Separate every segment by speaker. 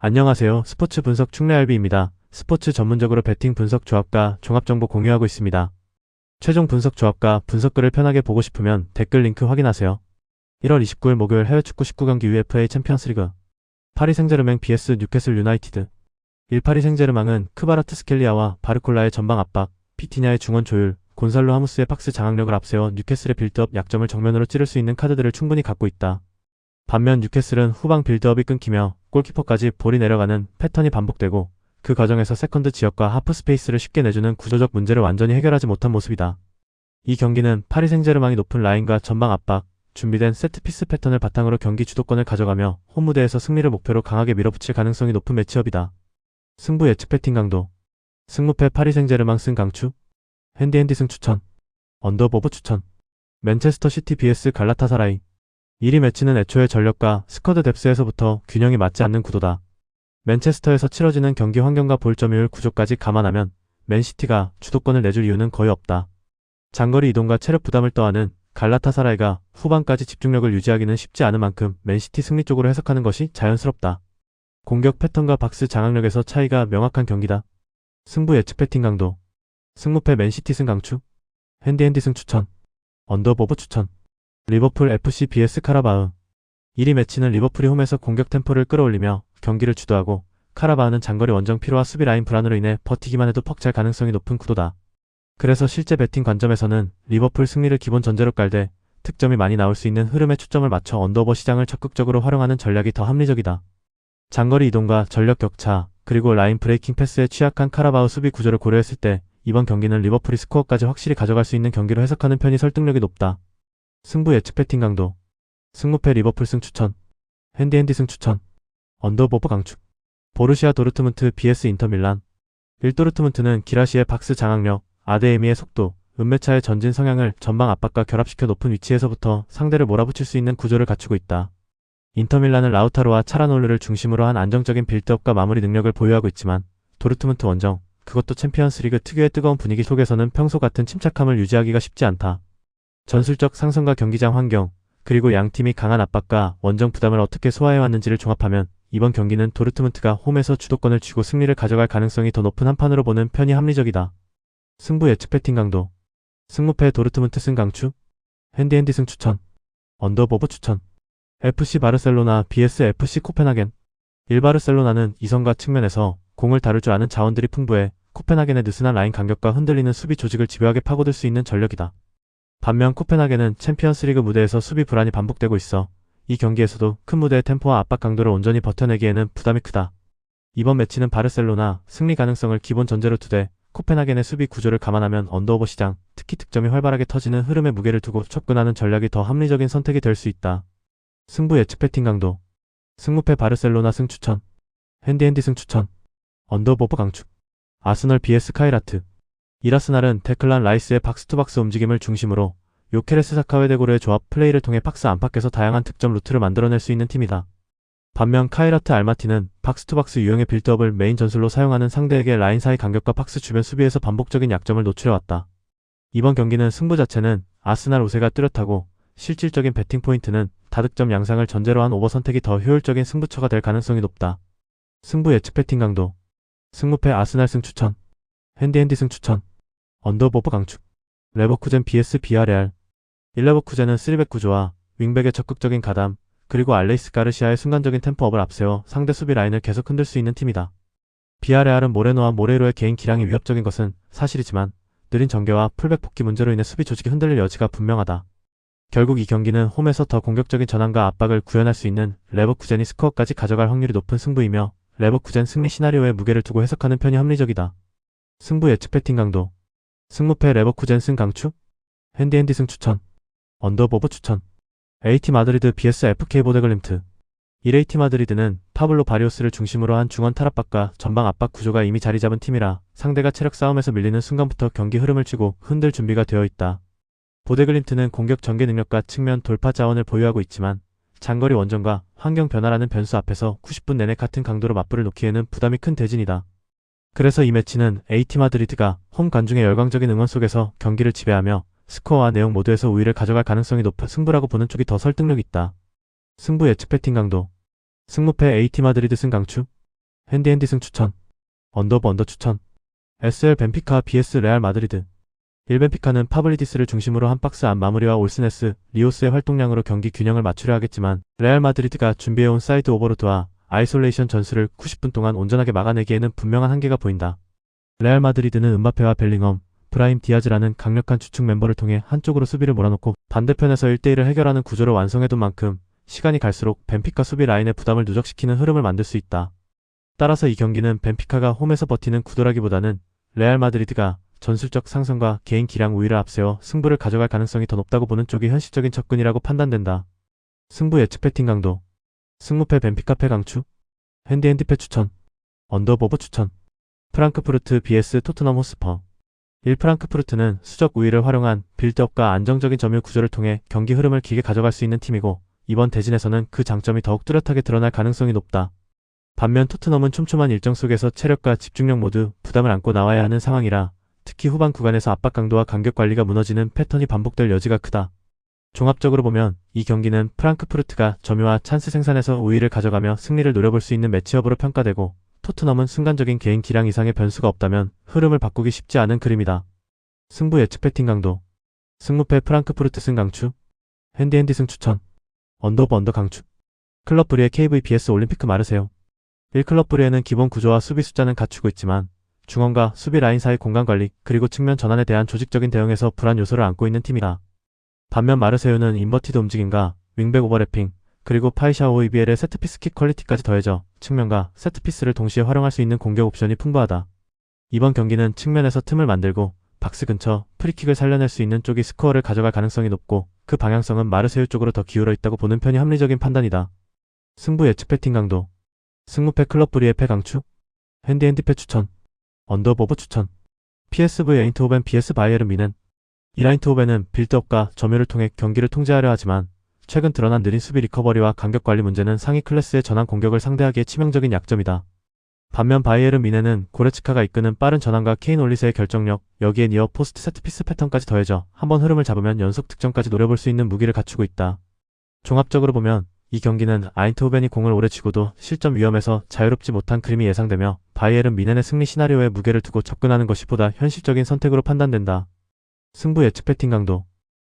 Speaker 1: 안녕하세요. 스포츠 분석 충래알비입니다. 스포츠 전문적으로 배팅 분석 조합과 종합정보 공유하고 있습니다. 최종 분석 조합과 분석글을 편하게 보고 싶으면 댓글 링크 확인하세요. 1월 29일 목요일 해외 축구 19경기 UEFA 챔피언스리그 파리 생제르맹 vs 뉴캐슬 유나이티드 1. 파리 생제르맹은 크바라트스켈리아와 바르콜라의 전방 압박, 피티냐의 중원 조율, 곤살로 하무스의 박스 장악력을 앞세워 뉴캐슬의 빌드업 약점을 정면으로 찌를 수 있는 카드들을 충분히 갖고 있다. 반면 뉴캐슬은 후방 빌드업이 끊기며 골키퍼까지 볼이 내려가는 패턴이 반복되고 그 과정에서 세컨드 지역과 하프 스페이스를 쉽게 내주는 구조적 문제를 완전히 해결하지 못한 모습이다. 이 경기는 파리 생제르맹이 높은 라인과 전방 압박, 준비된 세트피스 패턴을 바탕으로 경기 주도권을 가져가며 홈무대에서 승리를 목표로 강하게 밀어붙일 가능성이 높은 매치업이다. 승부 예측 배팅 강도 승무패 파리 생제르맹 승 강추 핸디핸디 승 추천 언더보브 추천 맨체스터 시티 vs 갈라타사라이 1위 매치는 애초에 전력과 스쿼드 뎁스에서부터 균형이 맞지 않는 구도다. 맨체스터에서 치러지는 경기 환경과 볼 점유율 구조까지 감안하면 맨시티가 주도권을 내줄 이유는 거의 없다. 장거리 이동과 체력 부담을 떠안은 갈라타사라이가 후반까지 집중력을 유지하기는 쉽지 않은 만큼 맨시티 승리 쪽으로 해석하는 것이 자연스럽다. 공격 패턴과 박스 장악력에서 차이가 명확한 경기다. 승부 예측 배팅 강도 승무패 맨시티 승 강추 핸디핸디 승 추천 언더보브 추천 리버풀 FC vs 카라바흐 1위 매치는 리버풀이 홈에서 공격 템포를 끌어올리며 경기를 주도하고 카라바흐는 장거리 원정 피로와 수비 라인 불안으로 인해 버티기만 해도 퍽잘 가능성이 높은 구도다. 그래서 실제 배팅 관점에서는 리버풀 승리를 기본 전제로 깔되 득점이 많이 나올 수 있는 흐름에 초점을 맞춰 언더오버 시장을 적극적으로 활용하는 전략이 더 합리적이다. 장거리 이동과 전력 격차, 그리고 라인 브레이킹 패스에 취약한 카라바흐 수비 구조를 고려했을 때 이번 경기는 리버풀이 스코어까지 확실히 가져갈 수 있는 경기로 해석하는 편이 설득력이 높다. 승부 예측 배팅 강도 승무패 리버풀 승 추천 핸디핸디 승 추천 언더보브 강축 보르시아 도르트문트 vs 인터밀란 1. 도르트문트는 기라시의 박스 장악력, 아데에미의 속도, 은메차의 전진 성향을 전방 압박과 결합시켜 높은 위치에서부터 상대를 몰아붙일 수 있는 구조를 갖추고 있다. 인터밀란은 라우타로와 차라놀르를 중심으로 한 안정적인 빌드업과 마무리 능력을 보유하고 있지만 도르트문트 원정, 그것도 챔피언스리그 특유의 뜨거운 분위기 속에서는 평소 같은 침착함을 유지하기가 쉽지 않다. 전술적 상승과 경기장 환경, 그리고 양팀이 강한 압박과 원정 부담을 어떻게 소화해왔는지를 종합하면 이번 경기는 도르트문트가 홈에서 주도권을 쥐고 승리를 가져갈 가능성이 더 높은 한판으로 보는 편이 합리적이다. 승부 예측 배팅 강도 승무패 도르트문트 승 강추 핸디핸디 승 추천 언더보브 추천 FC 바르셀로나 vs FC 코펜하겐 1. 바르셀로나는 이선과 측면에서 공을 다룰 줄 아는 자원들이 풍부해 코펜하겐의 느슨한 라인 간격과 흔들리는 수비 조직을 집요하게 파고들 수 있는 전력이다. 반면 코펜하겐은 챔피언스리그 무대에서 수비 불안이 반복되고 있어 이 경기에서도 큰 무대의 템포와 압박 강도를 온전히 버텨내기에는 부담이 크다. 이번 매치는 바르셀로나 승리 가능성을 기본 전제로 두되 코펜하겐의 수비 구조를 감안하면 언더오버 시장, 특히 득점이 활발하게 터지는 흐름에 무게를 두고 접근하는 전략이 더 합리적인 선택이 될 수 있다. 승부 예측 배팅 강도 승무패 바르셀로나 승 추천 핸디핸디 승 추천 언더보브 강축 아스널 vs 카이라트 1. 아스날은 데클란 라이스의 박스투박스 움직임을 중심으로 요케레스 사카웨데고르의 조합 플레이를 통해 박스 안팎에서 다양한 득점 루트를 만들어낼 수 있는 팀이다. 반면 카이라트 알마티는 박스투박스 유형의 빌드업을 메인 전술로 사용하는 상대에게 라인 사이 간격과 박스 주변 수비에서 반복적인 약점을 노출해왔다. 이번 경기는 승부 자체는 아스날 우세가 뚜렷하고 실질적인 배팅 포인트는 다득점 양상을 전제로 한 오버 선택이 더 효율적인 승부처가 될 가능성이 높다. 승부 예측 배팅 강도 승무패 아스날 승 추천 핸디핸디 승 추천 언더보브 강축 레버쿠젠 vs 비아레알 1. 레버쿠젠은 3백 구조와 윙백의 적극적인 가담, 그리고 알레이스 가르시아의 순간적인 템포업을 앞세워 상대 수비 라인을 계속 흔들 수 있는 팀이다. 비아레알은 모레노와 모레이로의 개인 기량이 위협적인 것은 사실이지만 느린 전개와 풀백 복귀 문제로 인해 수비 조직이 흔들릴 여지가 분명하다. 결국 이 경기는 홈에서 더 공격적인 전환과 압박을 구현할 수 있는 레버쿠젠이 스코어까지 가져갈 확률이 높은 승부이며 레버쿠젠 승리 시나리오에 무게를 두고 해석하는 편이 합리적이다. 승부 예측 배팅 강도 승무패 레버쿠젠 승 강추 핸디핸디 승 추천 언더보브 추천 AT 마드리드 vs FK 보데글림트 1. AT 마드리드는 파블로 바리오스를 중심으로 한 중원 탈압박과 전방 압박 구조가 이미 자리 잡은 팀이라 상대가 체력 싸움에서 밀리는 순간부터 경기 흐름을 쥐고 흔들 준비가 되어 있다. 보데글림트는 공격 전개 능력과 측면 돌파 자원을 보유하고 있지만 장거리 원정과 환경 변화라는 변수 앞에서 90분 내내 같은 강도로 맞불을 놓기에는 부담이 큰 대진이다. 그래서 이 매치는 AT 마드리드가 홈 관중의 열광적인 응원 속에서 경기를 지배하며 스코어와 내용 모두에서 우위를 가져갈 가능성이 높은 승부라고 보는 쪽이 더 설득력 있다. 승부 예측 배팅 강도 승무패 AT 마드리드 승 강추 핸디핸디 승 추천. 언더 추천. SL 벤피카 vs 레알 마드리드. 1벤피카는 파블리디스를 중심으로 한 박스 안 마무리와 올스네스, 리오스의 활동량으로 경기 균형을 맞추려 하겠지만 레알 마드리드가 준비해온 사이드 오버로드와 아이솔레이션 전술을 90분 동안 온전하게 막아내기에는 분명한 한계가 보인다. 레알 마드리드는 음바페와 벨링엄, 브라임 디아즈라는 강력한 주축 멤버를 통해 한쪽으로 수비를 몰아놓고 반대편에서 1대1을 해결하는 구조를 완성해둔 만큼 시간이 갈수록 벤피카 수비 라인의 부담을 누적시키는 흐름을 만들 수 있다. 따라서 이 경기는 벤피카가 홈에서 버티는 구도라기보다는 레알 마드리드가 전술적 상승과 개인 기량 우위를 앞세워 승부를 가져갈 가능성이 더 높다고 보는 쪽이 현실적인 접근이라고 판단된다. 승부 예측 배팅 강도. 승무패 벤피카 패 강추. 핸디핸디 패 추천. 언더보브 추천. 프랑크푸르트 vs 토트넘 호스퍼. 1프랑크푸르트는 수적 우위를 활용한 빌드업과 안정적인 점유 구조를 통해 경기 흐름을 길게 가져갈 수 있는 팀이고 이번 대진에서는 그 장점이 더욱 뚜렷하게 드러날 가능성이 높다. 반면 토트넘은 촘촘한 일정 속에서 체력과 집중력 모두 부담을 안고 나와야 하는 상황이라 특히 후반 구간에서 압박 강도와 간격 관리가 무너지는 패턴이 반복될 여지가 크다. 종합적으로 보면 이 경기는 프랑크푸르트가 점유와 찬스 생산에서 우위를 가져가며 승리를 노려볼 수 있는 매치업으로 평가되고 토트넘은 순간적인 개인 기량 이상의 변수가 없다면 흐름을 바꾸기 쉽지 않은 그림이다. 승부 예측 배팅 강도. 승무패 프랑크푸르트 승 강추. 핸디핸디 승 추천. 언더 강추. 클럽 브리의 KV vs 올림피크 마르세유. 1클럽 브리에는 기본 구조와 수비 숫자는 갖추고 있지만 중원과 수비 라인 사이 공간 관리 그리고 측면 전환에 대한 조직적인 대응에서 불안 요소를 안고 있는 팀이다. 반면 마르세유는 인버티드 움직임과 윙백 오버래핑 그리고 파이샤오 이비엘의 세트피스 킥 퀄리티까지 더해져 측면과 세트피스를 동시에 활용할 수 있는 공격 옵션이 풍부하다. 이번 경기는 측면에서 틈을 만들고 박스 근처 프리킥을 살려낼 수 있는 쪽이 스코어를 가져갈 가능성이 높고 그 방향성은 마르세유 쪽으로 더 기울어 있다고 보는 편이 합리적인 판단이다. 승부 예측 배팅 강도. 승무패 클럽 브리의 패 강추. 핸디핸디 패 추천. 언더보브 추천. PSV 에인트호벤 vs 바이에른 뮌헨. 이 아인트호벤은 빌드업과 점유를 통해 경기를 통제하려 하지만 최근 드러난 느린 수비 리커버리와 간격 관리 문제는 상위 클래스의 전환 공격을 상대하기에 치명적인 약점이다. 반면 바이에른 뮌헨은 고레츠카가 이끄는 빠른 전환과 케인 올리세의 결정력, 여기에 니어 포스트 세트피스 패턴까지 더해져 한번 흐름을 잡으면 연속 득점까지 노려볼 수 있는 무기를 갖추고 있다. 종합적으로 보면 이 경기는 아인트호벤이 공을 오래 쥐고도 실점 위험에서 자유롭지 못한 그림이 예상되며 바이에른 뮌헨의 승리 시나리오에 무게를 두고 접근하는 것이 보다 현실적인 선택으로 판단된다. 승부 예측 배팅 강도.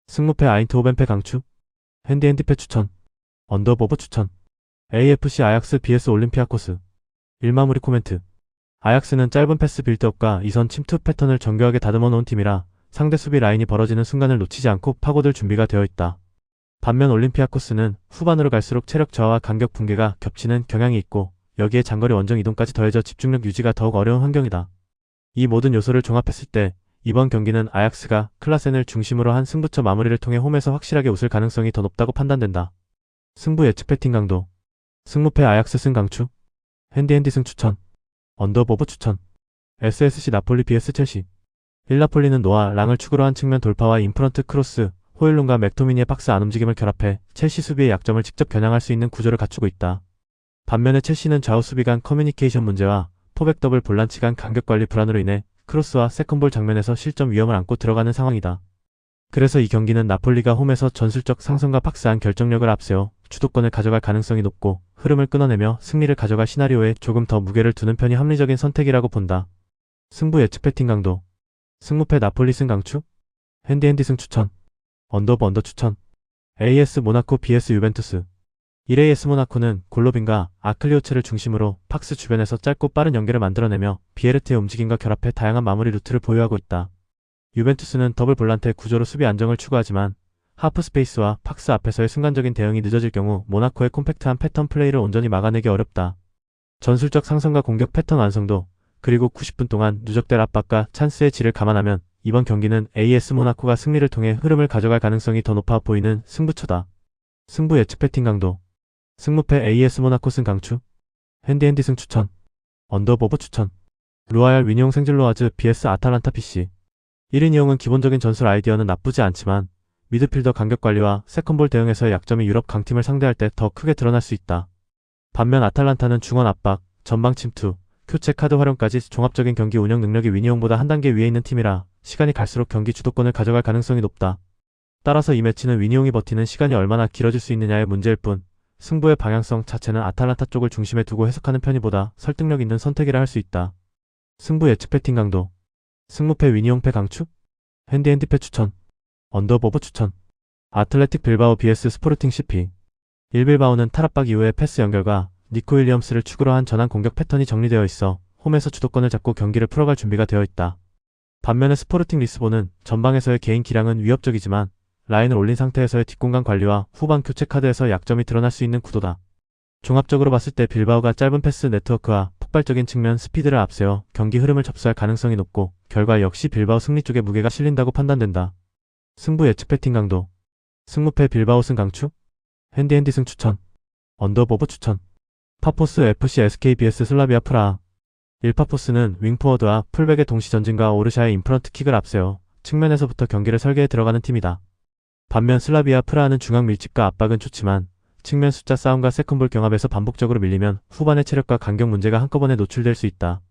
Speaker 1: 승무패 아인트호벤 패 강추. 핸디핸디 패 추천. 언더보브 추천. AFC 아약스 vs 올림피아코스. 1마무리 코멘트. 아약스는 짧은 패스 빌드업과 이선 침투 패턴을 정교하게 다듬어 놓은 팀이라 상대 수비 라인이 벌어지는 순간을 놓치지 않고 파고들 준비가 되어 있다. 반면 올림피아코스는 후반으로 갈수록 체력 저하와 간격 붕괴가 겹치는 경향이 있고 여기에 장거리 원정 이동까지 더해져 집중력 유지가 더욱 어려운 환경이다. 이 모든 요소를 종합했을 때 이번 경기는 아약스가 클라센을 중심으로 한 승부처 마무리를 통해 홈에서 확실하게 웃을 가능성이 더 높다고 판단된다. 승부 예측 배팅 강도. 승무패 아약스 승 강추. 핸디핸디 승 추천. 언더보브 추천. SSC 나폴리 vs 첼시. 1나폴리는 노아 랑을 축으로 한 측면 돌파와 인프런트 크로스, 호일룬과 맥토미니의 박스 안 움직임을 결합해 첼시 수비의 약점을 직접 겨냥할 수 있는 구조를 갖추고 있다. 반면에 첼시는 좌우 수비 간 커뮤니케이션 문제와 포백 더블 볼란치 간 간격 관리 불안으로 인해 크로스와 세컨볼 장면에서 실점 위험을 안고 들어가는 상황이다. 그래서 이 경기는 나폴리가 홈에서 전술적 상성과 박스 안 결정력을 앞세워 주도권을 가져갈 가능성이 높고 흐름을 끊어내며 승리를 가져갈 시나리오에 조금 더 무게를 두는 편이 합리적인 선택이라고 본다. 승부 예측 배팅 강도. 승무패 나폴리 승 강추. 핸디핸디 승 추천. 언더 추천. AS 모나코 vs 유벤투스. 1AS 모나코는 골로빈과 아클리오체를 중심으로 박스 주변에서 짧고 빠른 연계를 만들어내며 비에르트의 움직임과 결합해 다양한 마무리 루트를 보유하고 있다. 유벤투스는 더블 볼란테 구조로 수비 안정을 추구하지만 하프 스페이스와 박스 앞에서의 순간적인 대응이 늦어질 경우 모나코의 콤팩트한 패턴 플레이를 온전히 막아내기 어렵다. 전술적 상성과 공격 패턴 완성도 그리고 90분 동안 누적될 압박과 찬스의 질을 감안하면 이번 경기는 AS 모나코가 승리를 통해 흐름을 가져갈 가능성이 더 높아 보이는 승부처다. 승부 예측 배팅 강도. 승무패 AS 모나코 승 강추. 핸디핸디 승 추천. 언더보브 추천. 루아얄 위니옹 생질로아즈 vs 아탈란타 PC. 1인 이용은 기본적인 전술 아이디어는 나쁘지 않지만 미드필더 간격 관리와 세컨볼 대응에서의 약점이 유럽 강팀을 상대할 때 더 크게 드러날 수 있다. 반면 아탈란타는 중원 압박, 전방 침투, 교체 카드 활용까지 종합적인 경기 운영 능력이 위니옹보다 한 단계 위에 있는 팀이라 시간이 갈수록 경기 주도권을 가져갈 가능성이 높다. 따라서 이 매치는 위니옹이 버티는 시간이 얼마나 길어질 수 있느냐의 문제일 뿐 승부의 방향성 자체는 아탈란타 쪽을 중심에 두고 해석하는 편이 보다 설득력 있는 선택이라 할 수 있다. 승부 예측 배팅 강도. 승무패 위니용패 강추? 핸디패 추천. 언더보브 추천. 아틀레틱 빌바오 vs 스포르팅 CP. 1빌바오는 탈압박 이후의 패스 연결과 니코 윌리엄스를 축으로 한 전환 공격 패턴이 정리되어 있어 홈에서 주도권을 잡고 경기를 풀어갈 준비가 되어 있다. 반면에 스포르팅 리스본은 전방에서의 개인 기량은 위협적이지만 라인을 올린 상태에서의 뒷공간 관리와 후반 교체 카드에서 약점이 드러날 수 있는 구도다. 종합적으로 봤을 때 빌바오가 짧은 패스 네트워크와 폭발적인 측면 스피드를 앞세워 경기 흐름을 접수할 가능성이 높고 결과 역시 빌바오 승리 쪽에 무게가 실린다고 판단된다. 승부 예측 배팅 강도. 승무패 빌바오 승 강추? 핸디 승 추천. 언더보브 추천. 파포스 FC SK vs 슬라비아 프라하. 1파포스는 윙포워드와 풀백의 동시 전진과 오르샤의 인프런트 킥을 앞세워 측면에서부터 경기를 설계해 들어가는 팀이다. 반면 슬라비아 프라하는 중앙 밀집과 압박은 좋지만 측면 숫자 싸움과 세컨볼 경합에서 반복적으로 밀리면 후반의 체력과 간격 문제가 한꺼번에 노출될 수 있다.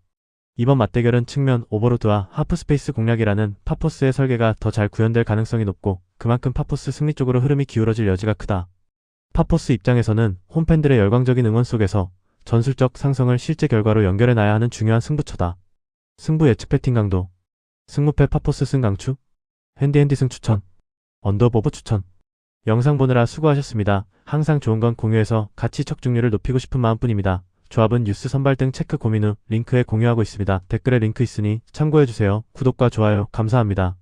Speaker 1: 이번 맞대결은 측면 오버로드와 하프스페이스 공략이라는 파포스의 설계가 더 잘 구현될 가능성이 높고 그만큼 파포스 승리 쪽으로 흐름이 기울어질 여지가 크다. 파포스 입장에서는 홈팬들의 열광적인 응원 속에서 전술적 상성을 실제 결과로 연결해놔야 하는 중요한 승부처다. 승부 예측 배팅 강도. 승무패 파포스 승 강추? 핸디 승 추천. 언더보브 추천. 영상 보느라 수고하셨습니다. 항상 좋은 건 공유해서 같이 척중률을 높이고 싶은 마음뿐입니다. 조합은 뉴스 선발 등 체크 고민 후 링크에 공유하고 있습니다. 댓글에 링크 있으니 참고해주세요. 구독과 좋아요 감사합니다.